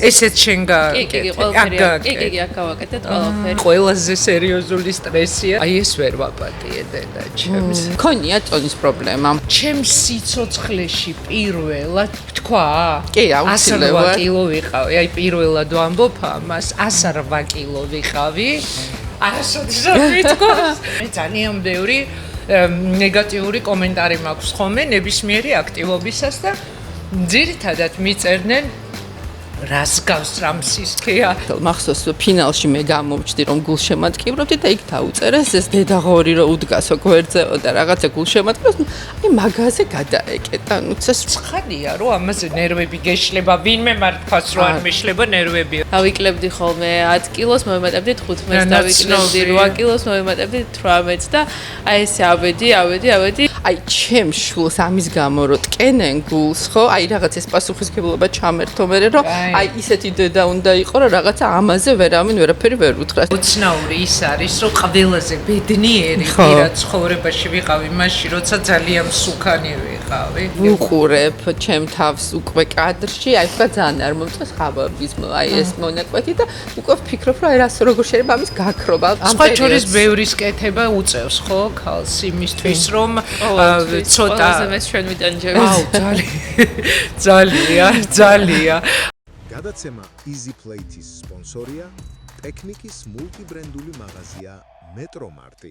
ესეც შენ კი, ყველაფერი აქ გავაკეთეთ ყველაფერი. ყველაზე სერიოზული სტრესია. აი ეს ვერ ვაპატიე დედა ჩემს. ქონია ტონის პრობლემა. ჩემს სიცოცხლეში პირველად თქვა? კი, აუცილებლად. 108 კილო ვიყავი. აი პირველად ვამბობ ამას, 108 კილო ვიყავი. არასოდეს არ ვიტყოს. მე ძალიან ბევრი ნეგატიური კომენტარი მაქვს ხოლმე ნებისმიერი აქტივობისას და ძირითადად მიწერდნენ რას გავს რამ სისქეა. მახსოვს ფინალში მე გამოვჭდი რომ გულშემატკივრობდი და იქ დაუწერეს ეს დედაღორი რომ უდგასო გვერდზეო და რაღაცა გულშემატკივროს აი მაგაზე გადაეკეტა. ნუ ცხადია რომ ამაზე ნერვები გეშლება ვინმე მართავს რომ არ მეშლება ნერვები. დავიკლებდი ხოლმე 10 კილოს მოვემატებდი 15-ს დავიკლებდი 8 კილოს მოვემატებდი 18-ს და აი ესე ავედი აი ჩემ შულს ამის გამო რომ ტკენენ გულს ხო აი რაღაც ეს პასუხისმგებლობა ჩამერთო მე რომ აი ისეთი დედა უნდა იყო რომ რაღაცა ამაზე ვერაფერი ვერ უთხრა. უცნაური ის არის რომ ყველაზე ბედნიერი პირად ცხოვრებაში ვიყავი მაშინ როცა ძალიან მსუქანი ვიყავი. ვუყურებ ჩემ თავს უკვე კადრში აი თქვა ძალიან არ მომწონს ხაბაბის აი ეს მონაკვეთი და უკვე ვფიქრობ რომ აი რას როგორ შეიძლება ამის გაქრობა. სხვა შორის ბევრი სკეთება უწევს ხო ქალს იმისთვის რომ ცოტა ყველაზე მეც ჩვენ ვიტანჯები. აუ ძალიან გადაცემა Easy Plate-ის სპონსორია ტექნიკის მულტიბრენდული მაღაზია მეტრომარტი.